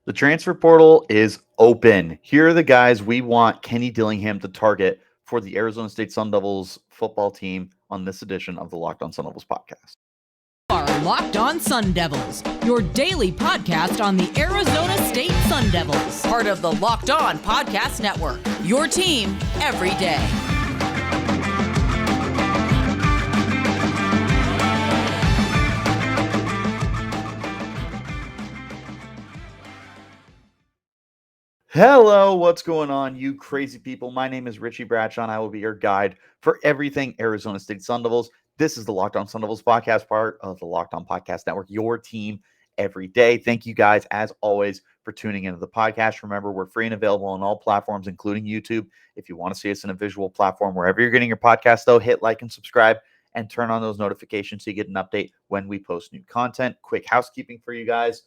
The transfer portal is open. Here are the guys we want Kenny Dillingham to target for the Arizona State Sun Devils football team on this edition of the Locked On Sun Devils podcast. Are Locked On Sun Devils, your daily podcast on the Arizona State Sun Devils, part of the Locked On Podcast Network, your team every day. Hello, what's going on, you crazy people? My name is Richie Bradshaw, and I will be your guide for everything Arizona State Sun Devils. This is the Locked On Sun Devils podcast, part of the Locked On Podcast Network, your team every day. Thank you guys, as always, for tuning into the podcast. Remember, we're free and available on all platforms, including YouTube. If you want to see us in a visual platform, wherever you're getting your podcast, though, hit like and subscribe and turn on those notifications so you get an update when we post new content. Quick housekeeping for you guys.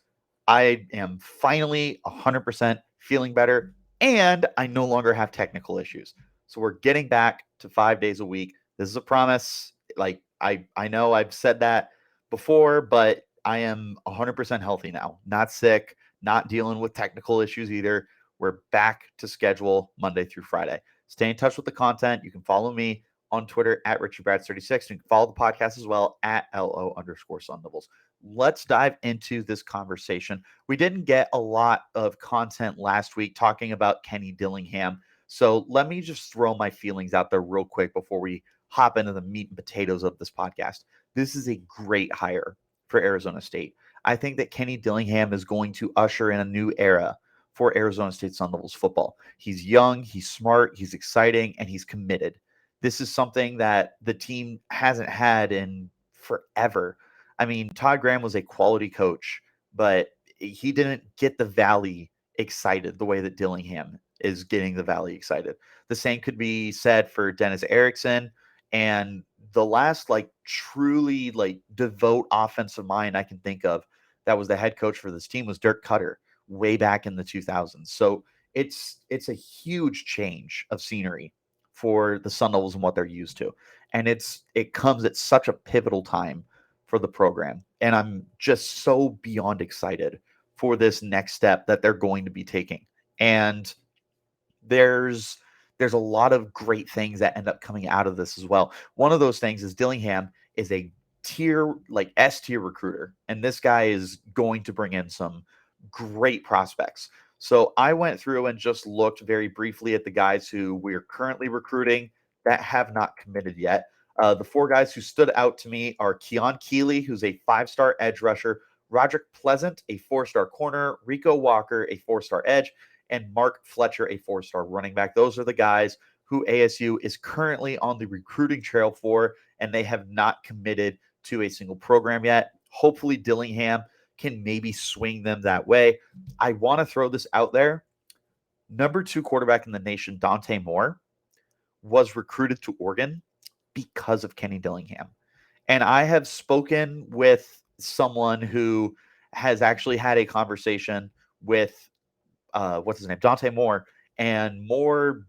I am finally 100% feeling better, and I no longer have technical issues. So we're getting back to 5 days a week. This is a promise. Like I know I've said that before, but I am 100% healthy now. Not sick, not dealing with technical issues either. We're back to schedule Monday through Friday. Stay in touch with the content. You can follow me on Twitter at RichieBrads36. You can follow the podcast as well at LO_Sun Devils. Let's dive into this conversation. We didn't get a lot of content last week talking about Kenny Dillingham. So let me just throw my feelings out there real quick before we hop into the meat and potatoes of this podcast. This is a great hire for Arizona State. I think that Kenny Dillingham is going to usher in a new era for Arizona State Sun Devils football. He's young, he's smart, he's exciting, and he's committed. This is something that the team hasn't had in forever. I mean, Todd Graham was a quality coach, but he didn't get the Valley excited the way that Dillingham is getting the Valley excited. The same could be said for Dennis Erickson, and the last truly devout offensive mind I can think of that was the head coach for this team was Dirk Cutter way back in the 2000s. So it's a huge change of scenery for the Sun Devils and what they're used to. And it comes at such a pivotal time for the program. And I'm just so beyond excited for this next step that they're going to be taking. And there's a lot of great things that end up coming out of this as well. One of those things is Dillingham is a S tier recruiter. And this guy is going to bring in some great prospects. So I went through and just looked very briefly at the guys who we're currently recruiting that have not committed yet. The four guys who stood out to me are Keon Keeley, who's a 5-star edge rusher, Roderick Pleasant, a 4-star corner, Rico Walker, a 4-star edge, and Mark Fletcher, a 4-star running back. Those are the guys who ASU is currently on the recruiting trail for, and they have not committed to a single program yet. Hopefully Dillingham can maybe swing them that way. I want to throw this out there. Number 2 quarterback in the nation, Dante Moore, was recruited to Oregon because of Kenny Dillingham. And I have spoken with someone who has actually had a conversation with what's his name, Dante Moore, and more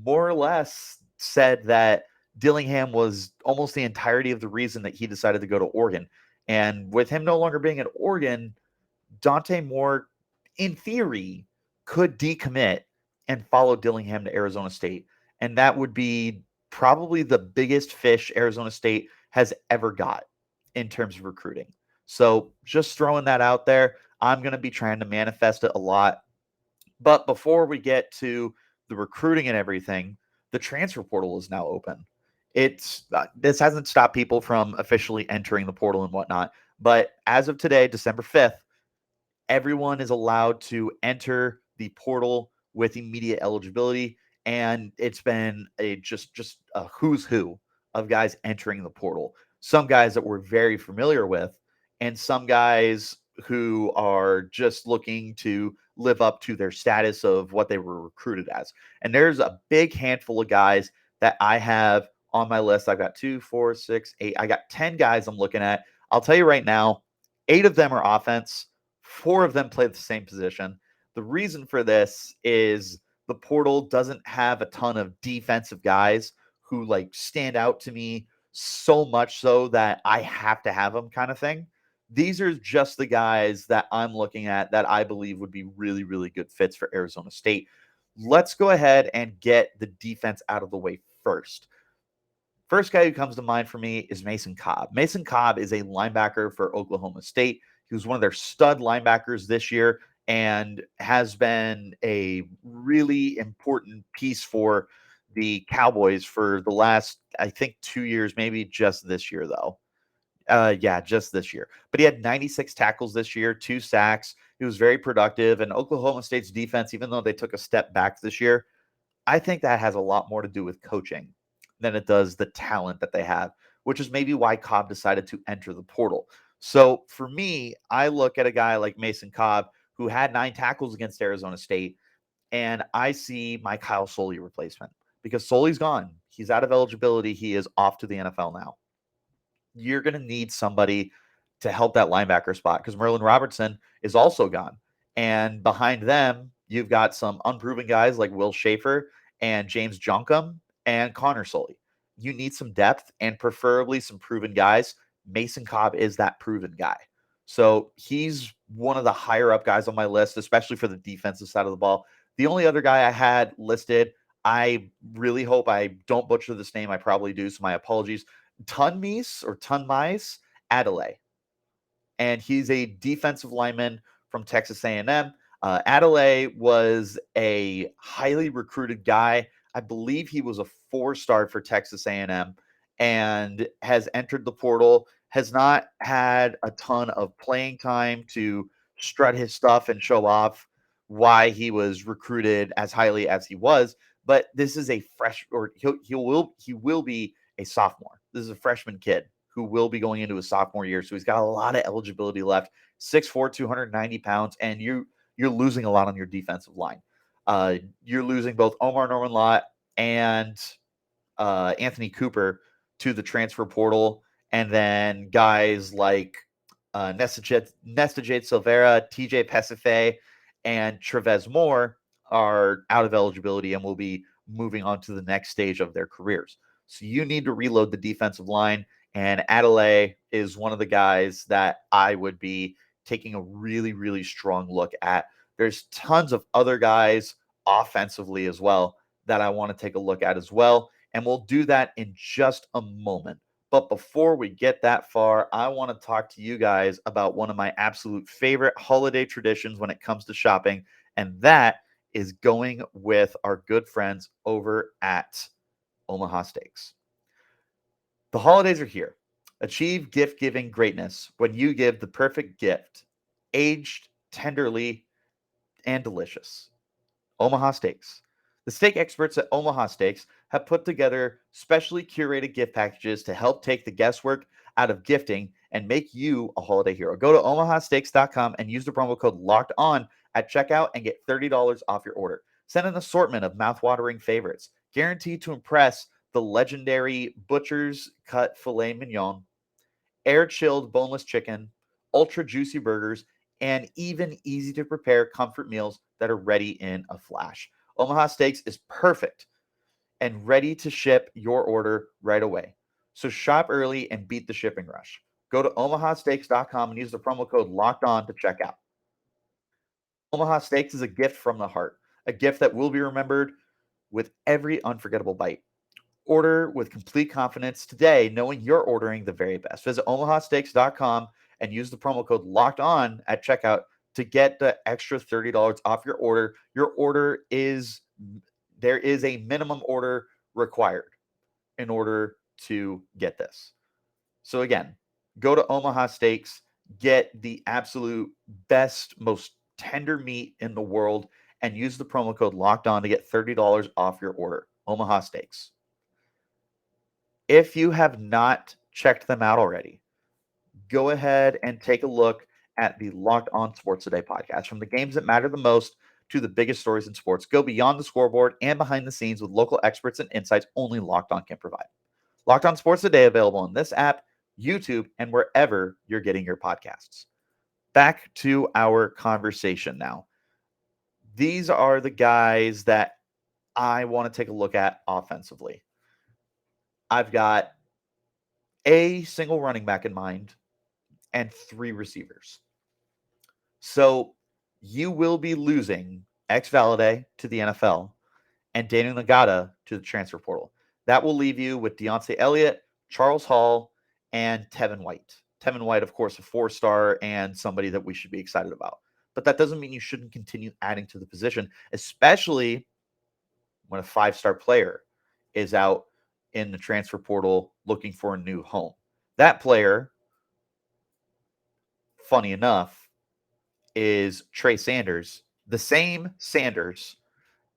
or less said that Dillingham was almost the entirety of the reason that he decided to go to Oregon. And with him no longer being at Oregon, Dante Moore, in theory, could decommit and follow Dillingham to Arizona State. And that would be probably the biggest fish Arizona State has ever got in terms of recruiting. So just throwing that out there. I'm going to be trying to manifest it a lot. But before we get to the recruiting and everything, the transfer portal is now open. This hasn't stopped people from officially entering the portal and whatnot. But as of today, December 5th, everyone is allowed to enter the portal with immediate eligibility. And it's been just a who's who of guys entering the portal. Some guys that we're very familiar with, and some guys who are just looking to live up to their status of what they were recruited as. And there's a big handful of guys that I have on my list. I've got 2, 4, 6, 8. I got 10 guys I'm looking at. I'll tell you right now, 8 of them are offense. 4 of them play the same position. The reason for this is the portal doesn't have a ton of defensive guys who stand out to me so much so that I have to have them kind of thing. These are just the guys that I'm looking at that I believe would be really, really good fits for Arizona State. Let's go ahead and get the defense out of the way first. First guy who comes to mind for me is Mason Cobb. Mason Cobb is a linebacker for Oklahoma State. He was one of their stud linebackers this year and has been a really important piece for the Cowboys for the last, I think, 2 years, maybe just this year, though. Yeah, just this year. But he had 96 tackles this year, 2 sacks. He was very productive. And Oklahoma State's defense, even though they took a step back this year, I think that has a lot more to do with coaching than it does the talent that they have, which is maybe why Cobb decided to enter the portal. So for me, I look at a guy like Mason Cobb who had 9 tackles against Arizona State, and I see my Kyle Soley replacement because Soley's gone. He's out of eligibility. He is off to the NFL now. You're going to need somebody to help that linebacker spot because Merlin Robertson is also gone. And behind them, you've got some unproven guys like Will Schaefer and James Joncom and Connor Soley. You need some depth and preferably some proven guys. Mason Cobb is that proven guy. So he's one of the higher up guys on my list, especially for the defensive side of the ball. The only other guy I had listed, I really hope I don't butcher this name. I probably do, so my apologies. Tunmise Adelais, and he's a defensive lineman from Texas A&M. Adelais was a highly recruited guy. I believe he was a 4-star for Texas A&M and has entered the portal, has not had a ton of playing time to strut his stuff and show off why he was recruited as highly as he was. But this is a fresh, or he will be a sophomore. This is a freshman kid who will be going into his sophomore year. So he's got a lot of eligibility left. 6'4", 290 pounds, and you're losing a lot on your defensive line. You're losing both Omar Norman-Lott and Anthony Cooper to the transfer portal, and then guys like Nestajet Silvera, TJ Pesifay, and Trevez Moore are out of eligibility and will be moving on to the next stage of their careers. So you need to reload the defensive line, and Adelais is one of the guys that I would be taking a really, really strong look at. There's tons of other guys offensively as well that I want to take a look at as well, and we'll do that in just a moment. But before we get that far, I want to talk to you guys about one of my absolute favorite holiday traditions when it comes to shopping, and that is going with our good friends over at Omaha Steaks. The holidays are here. Achieve gift giving greatness when you give the perfect gift, aged tenderly and delicious. Omaha Steaks. The steak experts at Omaha Steaks have put together specially curated gift packages to help take the guesswork out of gifting and make you a holiday hero. Go to omahasteaks.com and use the promo code LOCKED ON at checkout and get $30 off your order. Send an assortment of mouthwatering favorites, guaranteed to impress the legendary Butcher's Cut Filet Mignon, air-chilled boneless chicken, ultra juicy burgers, and even easy-to-prepare comfort meals that are ready in a flash. Omaha Steaks is perfect and ready to ship your order right away. So shop early and beat the shipping rush. Go to omahasteaks.com and use the promo code LOCKEDON to check out. Omaha Steaks is a gift from the heart, a gift that will be remembered with every unforgettable bite. Order with complete confidence today, knowing you're ordering the very best. Visit omahasteaks.com and use the promo code LOCKED ON at checkout to get the extra $30 off your order. There is a minimum order required in order to get this. So again, go to Omaha Steaks, get the absolute best, most tender meat in the world, and use the promo code LOCKED ON to get $30 off your order. Omaha Steaks. If you have not checked them out already, go ahead and take a look at the Locked On Sports Today podcast. From the games that matter the most to the biggest stories in sports, go beyond the scoreboard and behind the scenes with local experts and insights only Locked On can provide. Locked On Sports Today available on this app, YouTube, and wherever you're getting your podcasts. Back to our conversation now. These are the guys that I want to take a look at offensively. I've got a single running back in mind and 3 receivers. So you will be losing Valade to the NFL and Daniel Nagata to the transfer portal. That will leave you with Deontay Elliott, Charles Hall, and Tevin White. Tevin White, of course, a 4-star and somebody that we should be excited about. But that doesn't mean you shouldn't continue adding to the position, especially when a 5-star player is out in the transfer portal looking for a new home. That player, funny enough, is Trey Sanders, the same Sanders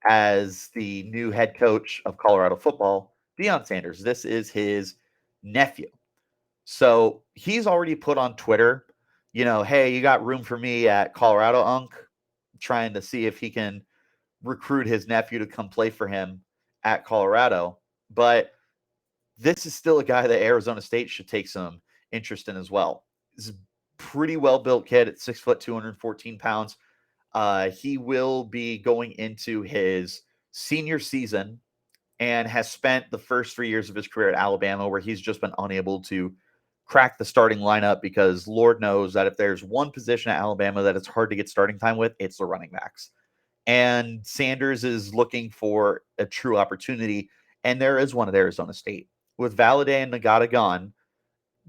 as the new head coach of Colorado football, Deion Sanders. This is his nephew. So he's already put on Twitter, hey, you got room for me at Colorado, Unc, trying to see if he can recruit his nephew to come play for him at Colorado. But this is still a guy that Arizona State should take some interest in as well. He's a pretty well-built kid at 6 foot, 214 pounds. He will be going into his senior season and has spent the first 3 years of his career at Alabama, where he's just been unable to crack the starting lineup because Lord knows that if there's one position at Alabama that it's hard to get starting time with, it's the running backs. And Sanders is looking for a true opportunity, and there is one at Arizona State. With Valladay and Nagata gone,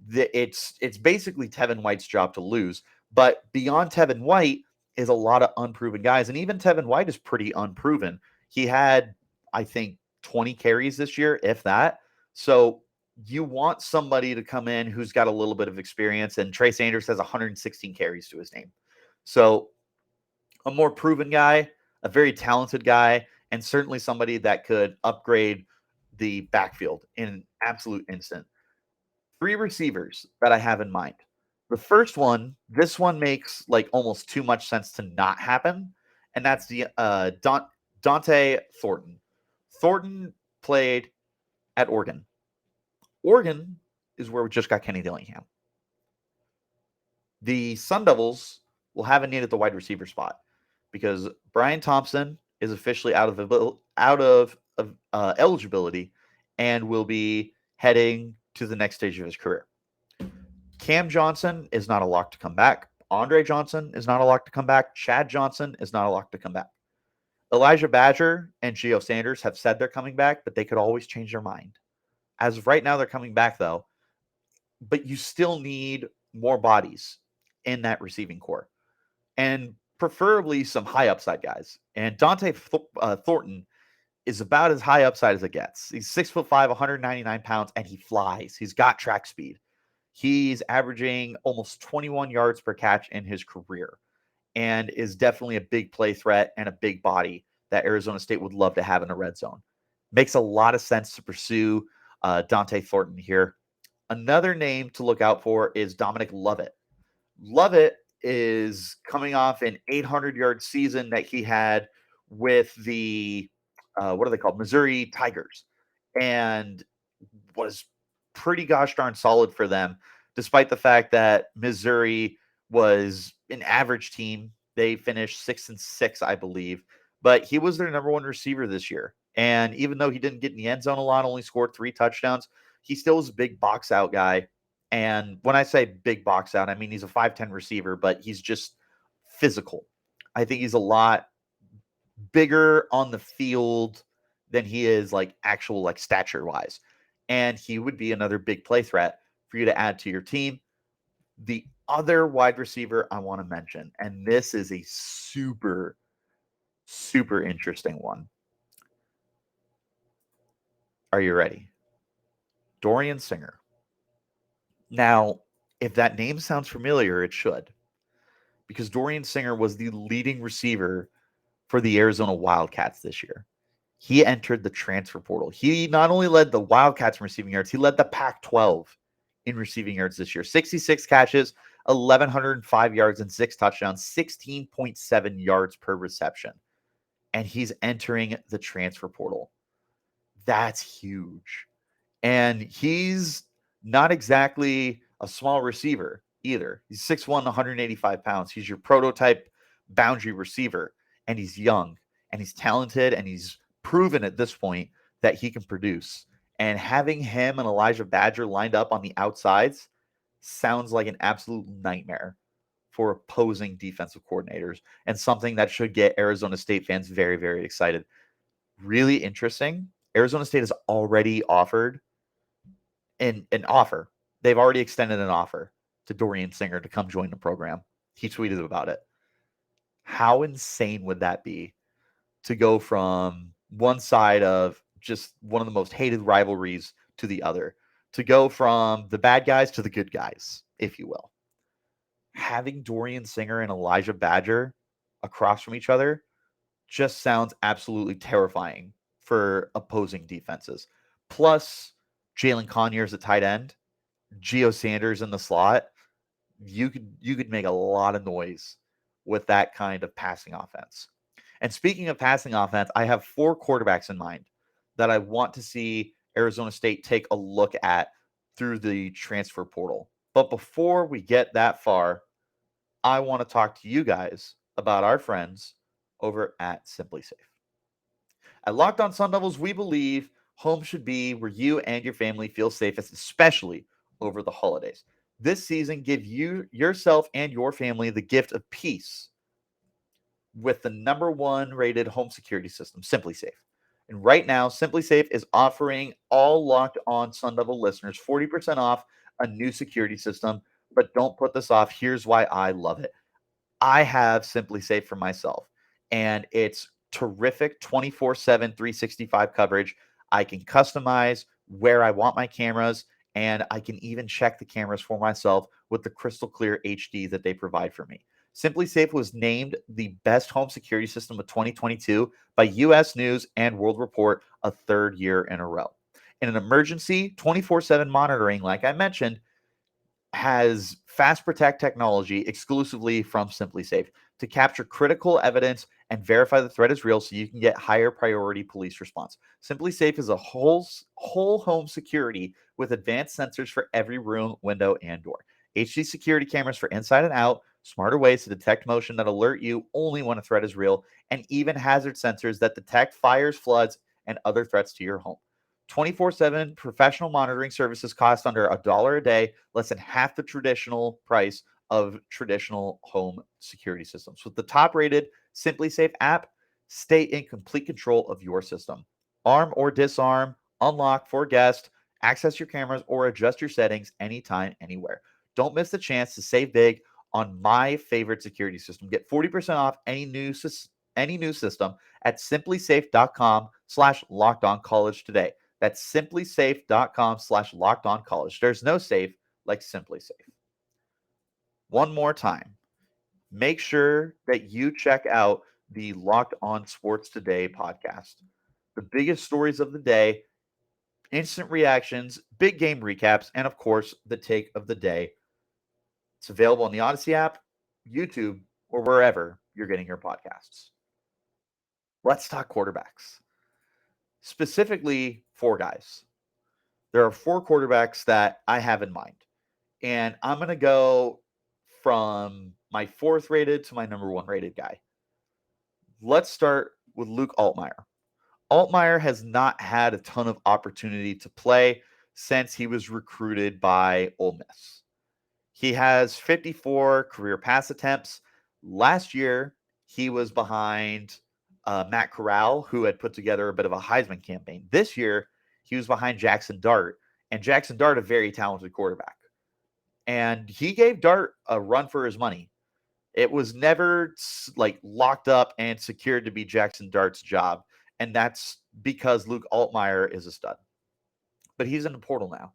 it's basically Tevin White's job to lose. But beyond Tevin White is a lot of unproven guys, and even Tevin White is pretty unproven. He had, I think, 20 carries this year, if that. So you want somebody to come in who's got a little bit of experience, and Trey Sanders has 116 carries to his name. So a more proven guy, a very talented guy, and certainly somebody that could upgrade the backfield in an absolute instant. 3 receivers that I have in mind. The first one, this one makes like almost too much sense to not happen, and that's the Dante Thornton. Thornton played at Oregon. Oregon is where we just got Kenny Dillingham. The Sun Devils will have a need at the wide receiver spot because Brian Thompson is officially out of eligibility and will be heading to the next stage of his career. Cam Johnson is not a lock to come back. Andre Johnson is not a lock to come back. Chad Johnson is not a lock to come back. Elijah Badger and Gio Sanders have said they're coming back, but they could always change their mind. As of right now, they're coming back, though. But you still need more bodies in that receiving core, and preferably some high upside guys. And Dante Thornton is about as high upside as it gets. He's 6'5", 199 pounds, and he flies. He's got track speed. He's averaging almost 21 yards per catch in his career and is definitely a big play threat and a big body that Arizona State would love to have in the red zone. Makes a lot of sense to pursue Dante Thornton here. Another name to look out for is Dominic Lovett. Lovett is coming off an 800-yard season that he had with the, what are they called? Missouri Tigers, and was pretty gosh darn solid for them, despite the fact that Missouri was an average team. They finished 6-6, I believe, but he was their number 1 receiver this year. And even though he didn't get in the end zone a lot, only scored 3 touchdowns, he still was a big box out guy. And when I say big box out, I mean he's a 5'10" receiver, but he's just physical. I think he's a lot bigger on the field than he is like actual like stature wise. And he would be another big play threat for you to add to your team. The other wide receiver I want to mention, and this is a super, super interesting one. Are you ready? Dorian Singer. Now, if that name sounds familiar, it should, because Dorian Singer was the leading receiver for the Arizona Wildcats this year. He entered the transfer portal. He not only led the Wildcats in receiving yards, he led the Pac-12 in receiving yards this year. 66 catches, 1,105 yards, and 6 touchdowns, 16.7 yards per reception. And he's entering the transfer portal. That's huge. And he's not exactly a small receiver either. He's 6'1", 185 pounds. He's your prototype boundary receiver, and he's young, and he's talented, and he's proven at this point that he can produce. And having him and Elijah Badger lined up on the outsides, sounds like an absolute nightmare for opposing defensive coordinators and something that should get Arizona State fans very, very excited. Really interesting. Arizona State has already offered an offer. They've already extended an offer to Dorian Singer to come join the program. He tweeted about it. How insane would that be to go from one side of just one of the most hated rivalries to the other, to go from the bad guys to the good guys, if you will? Having Dorian Singer and Elijah Badger across from each other just sounds absolutely terrifying for opposing defenses. Plus, Jalen Conyers at tight end, Geo Sanders in the slot. You could make a lot of noise with that kind of passing offense. And speaking of passing offense, I have 4 quarterbacks in mind that I want to see Arizona State take a look at through the transfer portal. But before we get that far, I want to talk to you guys about our friends over at Simply Safe. At Locked On Sun Devils, we believe home should be where you and your family feel safest, especially over the holidays. This season, give yourself and your family the gift of peace with the #1 rated home security system, Simply Safe. And right now, Simply Safe is offering all Locked On Sun Devil listeners 40% off a new security system. But don't put this off. Here's why I love it. I have Simply Safe for myself, and it's terrific 24/7, 365 coverage. I can customize where I want my cameras, and I can even check the cameras for myself with the crystal clear HD that they provide for me. Simply Safe was named the best home security system of 2022 by US News and World Report a 3rd year in a row. In an emergency, 24/7 monitoring, like I mentioned, has Fast Protect technology exclusively from Simply Safe to capture critical evidence and verify the threat is real so you can get higher priority police response. Simply Safe is a whole home security with advanced sensors for every room, window, and door. HD security cameras for inside and out, smarter ways to detect motion that alert you only when a threat is real, and even hazard sensors that detect fires, floods, and other threats to your home. 24/7 professional monitoring services cost under $1 a day, less than half the traditional price of traditional home security systems. With the top rated Simply Safe app, stay in complete control of your system. Arm or disarm, unlock for guests, access your cameras, or adjust your settings anytime, anywhere. Don't miss the chance to save big on my favorite security system. Get 40% off any new system at simplysafe.com/lockedoncollege today. That's simplysafe.com/lockedoncollege. There's no safe like Simply Safe. One more time, make sure that you check out the Locked On Sports Today podcast. The biggest stories of the day, instant reactions, big game recaps, and of course, the take of the day. It's available on the Odyssey app, YouTube, or wherever you're getting your podcasts. Let's talk quarterbacks. Specifically, 4 guys. There are 4 quarterbacks that I have in mind. And I'm going to go from my 4th rated to my #1 rated guy. Let's start with Luke Altmyer. Altmyer has not had a ton of opportunity to play since he was recruited by Ole Miss. He has 54 career pass attempts. Last year, he was behind Matt Corral, who had put together a bit of a Heisman campaign. This year, he was behind Jackson Dart, and Jackson Dart, a very talented quarterback. And he gave Dart a run for his money. It was never like locked up and secured to be Jackson Dart's job. And that's because Luke Altmyer is a stud. But he's in the portal now.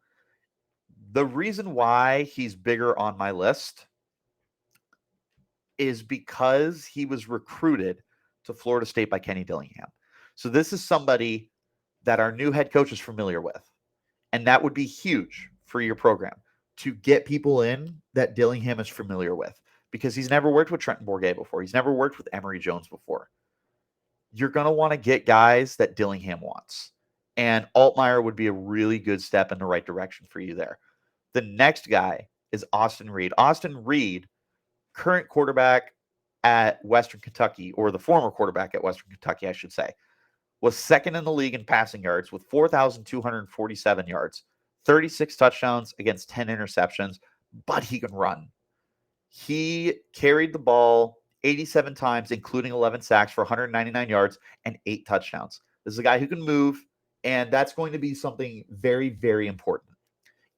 The reason why he's bigger on my list is because he was recruited to Florida State by Kenny Dillingham. So this is somebody that our new head coach is familiar with. And that would be huge for your program to get people in that Dillingham is familiar with, because he's never worked with Trenton Bourguet before. He's never worked with Emory Jones before. You're going to want to get guys that Dillingham wants. And Altmyer would be a really good step in the right direction for you there. The next guy is Austin Reed. Austin Reed, current quarterback at Western Kentucky, or the former quarterback at Western Kentucky, I should say, was 2nd in the league in passing yards with 4,247 yards, 36 touchdowns against 10 interceptions, but he can run. He carried the ball 87 times, including 11 sacks for 199 yards and 8 touchdowns. This is a guy who can move, and that's going to be something very, very important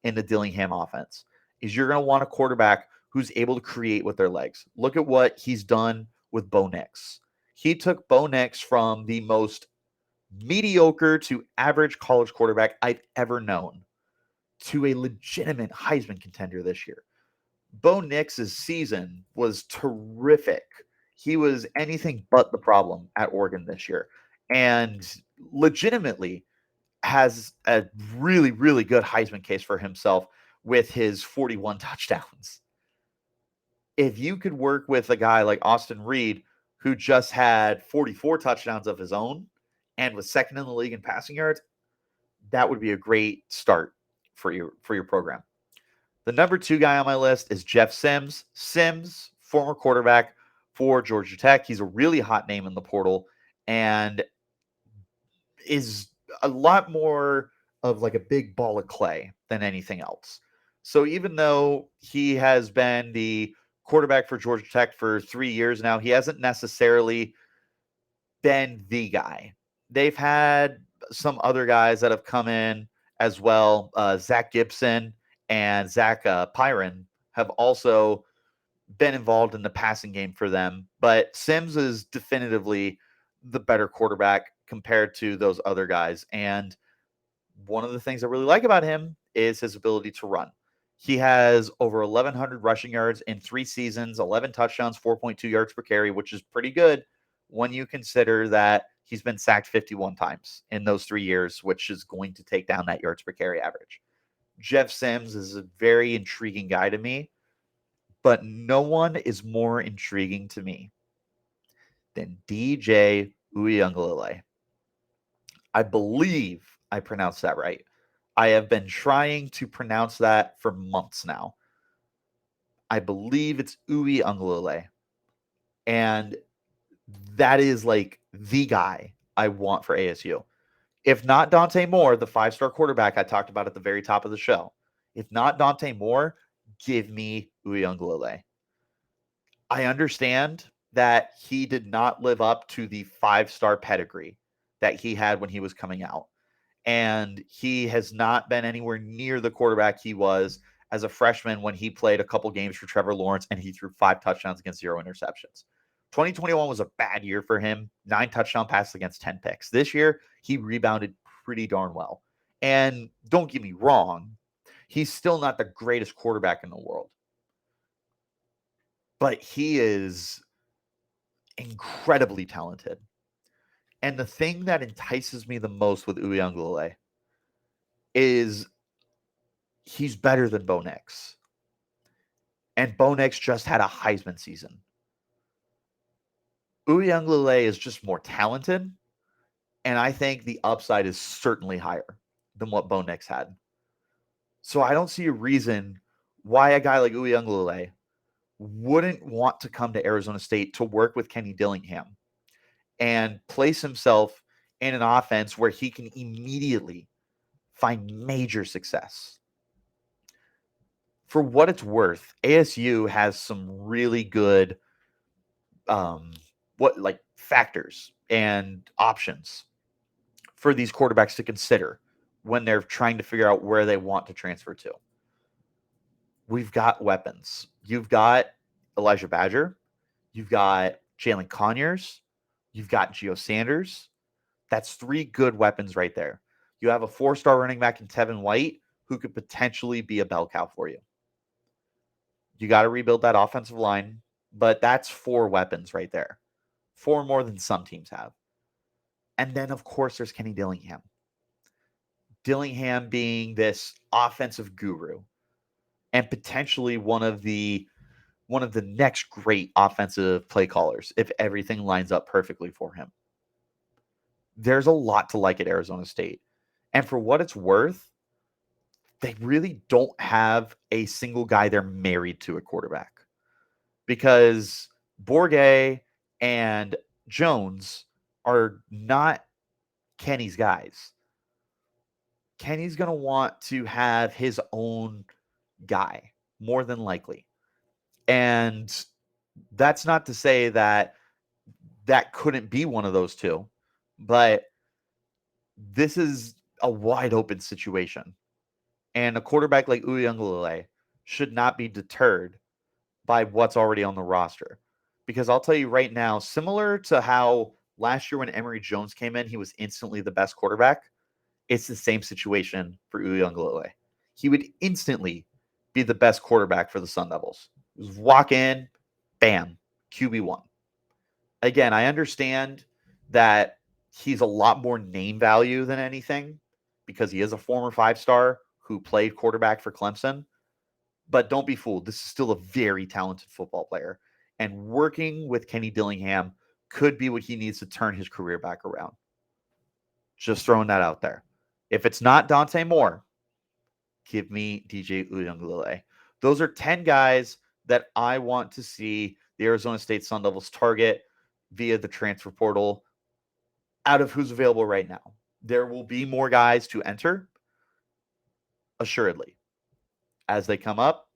in the Dillingham offense. Is you're going to want a quarterback who's able to create with their legs. Look at what he's done with Bo Nix. He took Bo Nix from the most mediocre to average college quarterback I've ever known to a legitimate Heisman contender this year. Bo Nix's season was terrific. He was anything but the problem at Oregon this year, and legitimately has a really, really good Heisman case for himself with his 41 touchdowns. If you could work with a guy like Austin Reed, who just had 44 touchdowns of his own and was second in the league in passing yards, that would be a great start for your program. The number 2 guy on my list is Jeff Sims. Sims, former quarterback for Georgia Tech. He's a really hot name in the portal and is a lot more of like a big ball of clay than anything else. So even though he has been the quarterback for Georgia Tech for 3 years now, he hasn't necessarily been the guy. They've had some other guys that have come in as well. Zach Gibson and Zach Pyron have also been involved in the passing game for them. But Sims is definitively the better quarterback compared to those other guys. And one of the things I really like about him is his ability to run. He has over 1,100 rushing yards in 3 seasons, 11 touchdowns, 4.2 yards per carry, which is pretty good when you consider that he's been sacked 51 times in those 3 years, which is going to take down that yards per carry average. Jeff Sims is a very intriguing guy to me, but no one is more intriguing to me than DJ Uiagalelei. I believe I pronounced that right. I have been trying to pronounce that for months now. I believe it's Uiagalelei. And that is like the guy I want for ASU. If not Dante Moore, the 5-star quarterback I talked about at the very top of the show. If not Dante Moore, give me Uiagalelei. I understand that he did not live up to the 5-star pedigree that he had when he was coming out. And he has not been anywhere near the quarterback he was as a freshman when he played a couple games for Trevor Lawrence and he threw 5 touchdowns against 0 interceptions. 2021 was a bad year for him. 9 touchdown passes against 10 picks. This year, he rebounded pretty darn well. And don't get me wrong, he's still not the greatest quarterback in the world. But he is incredibly talented. And the thing that entices me the most with Uiagalelei is he's better than Bo Nix. And Bo Nix just had a Heisman season. Uiagalelei is just more talented, and I think the upside is certainly higher than what Bo Nix had. So I don't see a reason why a guy like Uiagalelei wouldn't want to come to Arizona State to work with Kenny Dillingham and place himself in an offense where he can immediately find major success. For what it's worth, ASU has some really good factors and options for these quarterbacks to consider when they're trying to figure out where they want to transfer to. We've got weapons. You've got Elijah Badger. You've got Jalen Conyers. You've got Gio Sanders. That's 3 good weapons right there. You have a 4-star running back in Tevin White who could potentially be a bell cow for you. You got to rebuild that offensive line, but that's 4 weapons right there. 4 more than some teams have. And then, of course, there's Kenny Dillingham. Dillingham being this offensive guru and potentially one of the next great offensive play callers if everything lines up perfectly for him. There's a lot to like at Arizona State. And for what it's worth, they really don't have a single guy they're married to a quarterback. Because Bourget and Jones are not Kenny's guys. Kenny's going to want to have his own guy more than likely. And that's not to say that couldn't be one of those two, but this is a wide open situation. And a quarterback like Uiagalelei should not be deterred by what's already on the roster. Because I'll tell you right now, similar to how last year when Emory Jones came in, he was instantly the best quarterback. It's the same situation for Uiagalelei. He would instantly be the best quarterback for the Sun Devils. Just walk in, bam, QB1. Again, I understand that he's a lot more name value than anything because he is a former 5-star who played quarterback for Clemson. But don't be fooled. This is still a very talented football player. And working with Kenny Dillingham could be what he needs to turn his career back around. Just throwing that out there. If it's not Dante Moore, give me DJ Uiagalelei. Those are 10 guys that I want to see the Arizona State Sun Devils target via the transfer portal out of who's available right now. There will be more guys to enter, assuredly. As they come up,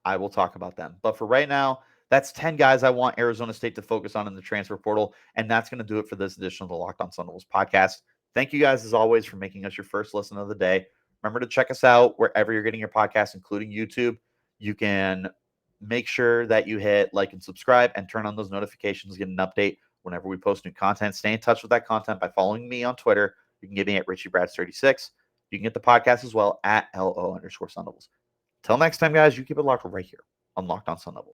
I will talk about them. But for right now, that's 10 guys I want Arizona State to focus on in the transfer portal. And that's going to do it for this edition of the Locked On Sun Devils podcast. Thank you guys, as always, for making us your first listen of the day. Remember to check us out wherever you're getting your podcast, including YouTube. You can make sure that you hit like and subscribe and turn on those notifications to get an update whenever we post new content. Stay in touch with that content by following me on Twitter. You can get me at Richie Bradshaw36. You can get the podcast as well at LO_Sun Devils. Till next time, guys, you keep it locked right here on Locked On Sun Devils.